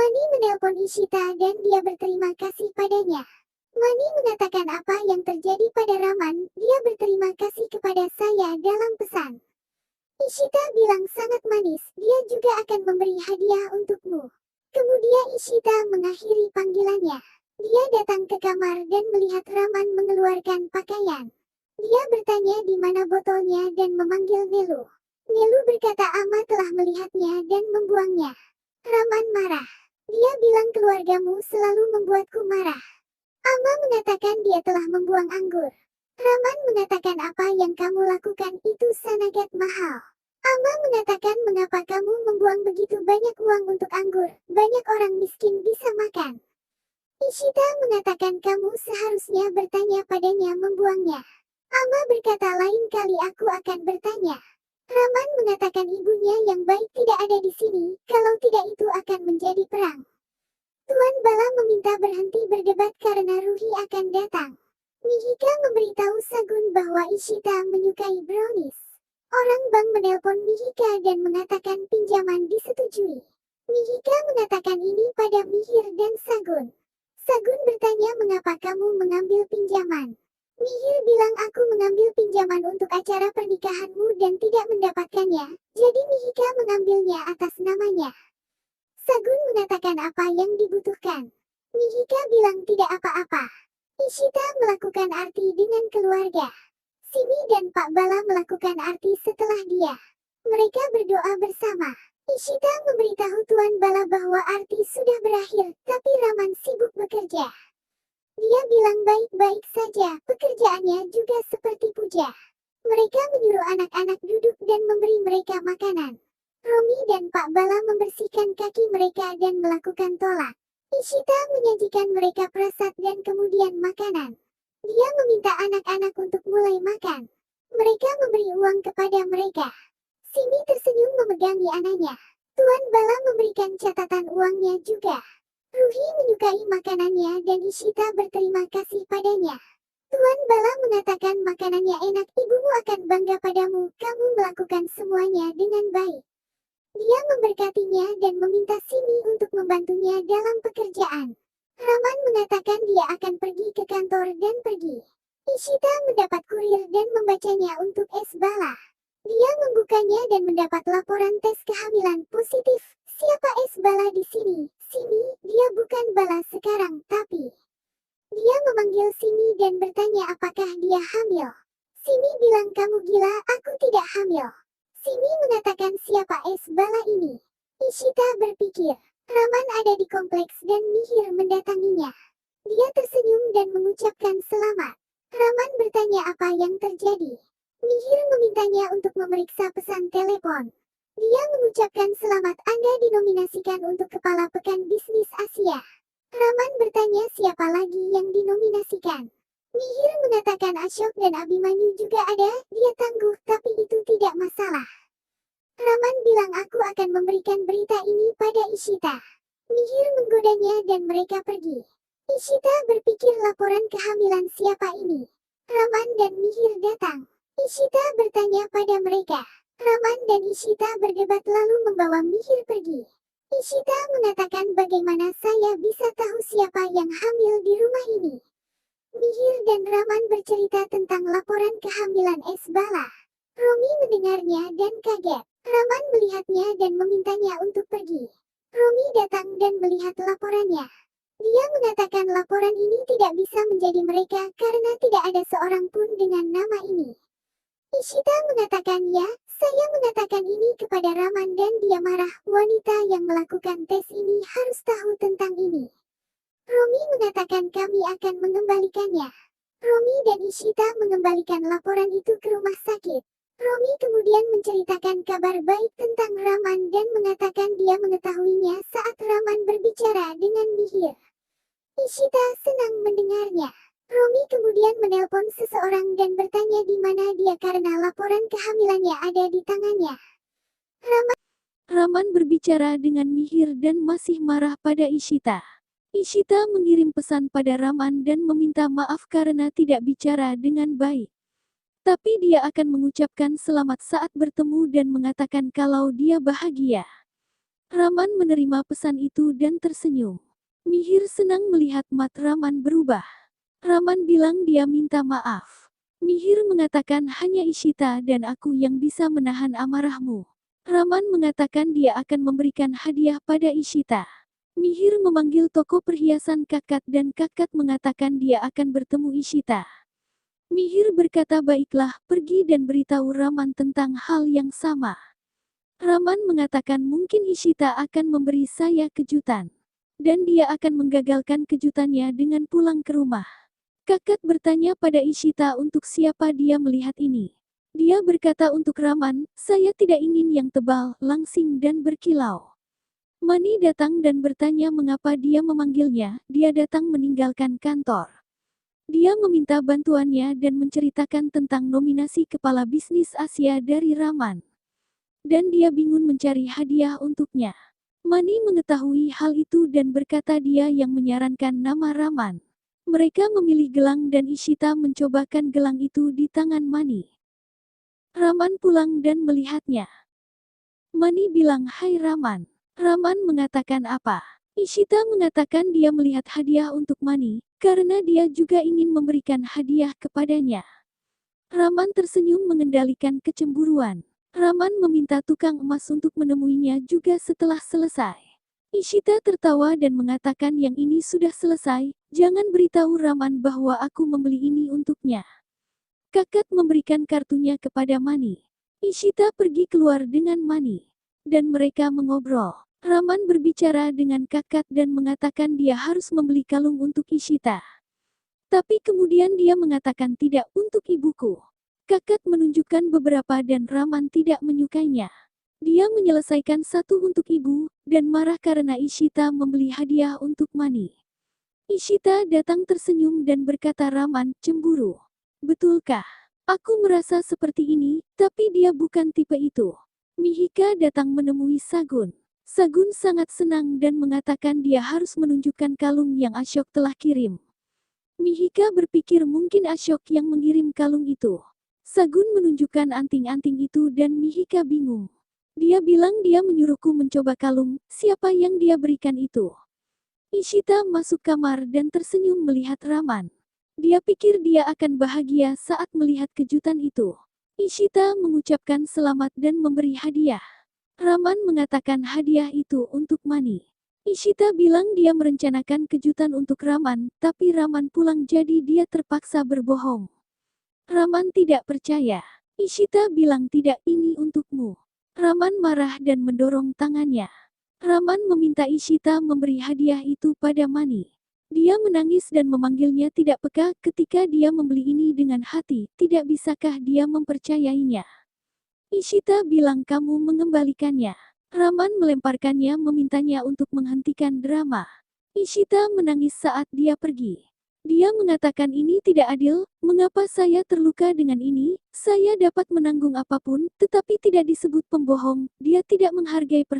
Wani menelpon Ishita dan dia berterima kasih padanya. Wani mengatakan apa yang terjadi pada Raman, dia berterima kasih kepada saya dalam pesan. Ishita bilang sangat manis, dia juga akan memberi hadiah untukmu. Kemudian Ishita mengakhiri panggilannya. Dia datang ke kamar dan melihat Raman mengeluarkan pakaian. Dia bertanya di mana botolnya dan memanggil Nelu. Nelu berkata Ama telah melihatnya dan membuangnya. Raman marah. Dia bilang keluargamu selalu membuatku marah. Ama mengatakan dia telah membuang anggur. Raman mengatakan apa yang kamu lakukan itu sangat mahal. Ama mengatakan mengapa kamu membuang begitu banyak uang untuk anggur, banyak orang miskin bisa makan. Ishita mengatakan kamu seharusnya bertanya padanya membuangnya. Ama berkata lain kali aku akan bertanya. Raman mengatakan ibunya yang baik tidak ada di sini, kalau tidak itu akan menjadi perang. Tuan Bala meminta berhenti berdebat karena Ruhi akan datang. Mihika memberitahu Sagun bahwa Ishita menyukai brownies. Orang bank menelpon Mihika dan mengatakan pinjaman disetujui. Mihika mengatakan ini pada Mihir dan Sagun. Sagun bertanya mengapa kamu mengambil pinjaman. Mihir bilang aku mengambil pinjaman untuk acara pernikahanmu dan tidak mendapatkannya, jadi Mihika mengambilnya atas namanya. Sagun mengatakan apa yang dibutuhkan. Mihika bilang tidak apa-apa. Ishita melakukan arti dengan keluarga. Simi dan Pak Bala melakukan arti setelah dia. Mereka berdoa bersama. Ishita memberitahu Tuan Bala bahwa arti sudah berakhir, tapi Raman sibuk bekerja. Dia bilang baik-baik saja, pekerjaannya juga seperti puja. Mereka menyuruh anak-anak duduk dan memberi mereka makanan. Romi dan Pak Bala membersihkan kaki mereka dan melakukan tolak. Ishita menyajikan mereka prasad dan kemudian makanan. Dia meminta anak-anak untuk mulai makan. Mereka memberi uang kepada mereka. Simi tersenyum memegangi anaknya. Tuan Bala memberikan catatan uangnya juga. Ruhi menyukai makanannya dan Ishita berterima kasih padanya. Tuan Bala mengatakan makanannya enak, ibumu akan bangga padamu, kamu melakukan semuanya dengan baik. Dia memberkatinya dan meminta Simi untuk membantunya dalam pekerjaan. Raman mengatakan dia akan pergi ke kantor dan pergi. Ishita mendapat kurir dan membacanya untuk Es Bala. Dia membukanya dan mendapat laporan tes kehamilan positif. Siapa Es Bala di sini? Simi, dia bukan Bala sekarang, tapi... Dia memanggil Simi dan bertanya apakah dia hamil. Simi bilang kamu gila, aku tidak hamil. Simi mengatakan siapa Es Bala ini. Ishita berpikir, Raman ada di kompleks dan Mihir mendatanginya. Dia tersenyum dan mengucapkan selamat. Raman bertanya apa yang terjadi. Mihir memintanya untuk memeriksa pesan telepon. Dia mengucapkan selamat Anda dinominasikan untuk Kepala Pekan Bisnis Asia. Raman bertanya siapa lagi yang dinominasikan. Mihir mengatakan Ashok dan Abimanyu juga ada, dia tangguh tapi itu tidak masalah. Raman bilang aku akan memberikan berita ini pada Ishita. Mihir menggodanya dan mereka pergi. Ishita berpikir laporan kehamilan siapa ini. Raman dan Mihir datang. Ishita bertanya pada mereka. Raman dan Ishita berdebat lalu membawa Mihir pergi. Ishita mengatakan bagaimana saya bisa tahu siapa yang hamil di rumah ini. Mihir dan Raman bercerita tentang laporan kehamilan Es Bala. Romi mendengarnya dan kaget. Raman melihatnya dan memintanya untuk pergi. Romi datang dan melihat laporannya. Dia mengatakan laporan ini tidak bisa menjadi mereka karena tidak ada seorang pun dengan nama ini. Ishita mengatakan ya, saya mengatakan ini kepada Raman dan dia marah. Wanita yang melakukan tes ini harus tahu tentang ini. Romi mengatakan kami akan mengembalikannya. Romi dan Ishita mengembalikan laporan itu ke rumah sakit. Romi kemudian menceritakan kabar baik tentang Raman dan mengatakan dia mengetahuinya saat Raman berbicara dengan Mihir. Ishita senang mendengarnya. Romi kemudian menelpon seseorang dan bertanya di mana dia karena laporan kehamilannya ada di tangannya. Raman berbicara dengan Mihir dan masih marah pada Ishita. Ishita mengirim pesan pada Raman dan meminta maaf karena tidak bicara dengan baik. Tapi dia akan mengucapkan selamat saat bertemu dan mengatakan kalau dia bahagia. Raman menerima pesan itu dan tersenyum. Mihir senang melihat mat Raman berubah. Raman bilang dia minta maaf. Mihir mengatakan hanya Ishita dan aku yang bisa menahan amarahmu. Raman mengatakan dia akan memberikan hadiah pada Ishita. Mihir memanggil toko perhiasan Kakak dan Kakak mengatakan dia akan bertemu Ishita. Mihir berkata baiklah, pergi dan beritahu Raman tentang hal yang sama. Raman mengatakan mungkin Ishita akan memberi saya kejutan. Dan dia akan menggagalkan kejutannya dengan pulang ke rumah. Kakak bertanya pada Ishita untuk siapa dia melihat ini. Dia berkata untuk Raman, saya tidak ingin yang tebal, langsing dan berkilau. Mani datang dan bertanya mengapa dia memanggilnya, dia datang meninggalkan kantor. Dia meminta bantuannya dan menceritakan tentang nominasi kepala bisnis Asia dari Raman. Dan dia bingung mencari hadiah untuknya. Mani mengetahui hal itu dan berkata dia yang menyarankan nama Raman. Mereka memilih gelang dan Ishita mencobakan gelang itu di tangan Mani. Raman pulang dan melihatnya. Mani bilang, "Hai Raman." Raman mengatakan apa? Ishita mengatakan dia melihat hadiah untuk Mani, karena dia juga ingin memberikan hadiah kepadanya. Raman tersenyum mengendalikan kecemburuan. Raman meminta tukang emas untuk menemuinya juga setelah selesai. Ishita tertawa dan mengatakan yang ini sudah selesai, jangan beritahu Raman bahwa aku membeli ini untuknya. Kakak memberikan kartunya kepada Mani. Ishita pergi keluar dengan Mani. Dan mereka mengobrol. Raman berbicara dengan Kakak dan mengatakan dia harus membeli kalung untuk Ishita. Tapi kemudian dia mengatakan tidak untuk ibuku. Kakak menunjukkan beberapa dan Raman tidak menyukainya. Dia menyelesaikan satu untuk ibu, dan marah karena Ishita membeli hadiah untuk Mani. Ishita datang tersenyum dan berkata Raman, cemburu. Betulkah? Aku merasa seperti ini, tapi dia bukan tipe itu. Mihika datang menemui Sagun. Sagun sangat senang dan mengatakan dia harus menunjukkan kalung yang Ashok telah kirim. Mihika berpikir mungkin Ashok yang mengirim kalung itu. Sagun menunjukkan anting-anting itu dan Mihika bingung. Dia bilang dia menyuruhku mencoba kalung, siapa yang dia berikan itu? Ishita masuk kamar dan tersenyum melihat Raman. Dia pikir dia akan bahagia saat melihat kejutan itu. Ishita mengucapkan selamat dan memberi hadiah. Raman mengatakan hadiah itu untuk Mani. Ishita bilang dia merencanakan kejutan untuk Raman, tapi Raman pulang jadi dia terpaksa berbohong. Raman tidak percaya. Ishita bilang tidak, ini untukmu. Raman marah dan mendorong tangannya. Raman meminta Ishita memberi hadiah itu pada Mani. Dia menangis dan memanggilnya tidak peka ketika dia membeli ini dengan hati, tidak bisakah dia mempercayainya? Ishita bilang kamu mengembalikannya. Raman melemparkannya memintanya untuk menghentikan drama. Ishita menangis saat dia pergi. Dia mengatakan ini tidak adil, mengapa saya terluka dengan ini, saya dapat menanggung apapun, tetapi tidak disebut pembohong, dia tidak menghargai perhatian.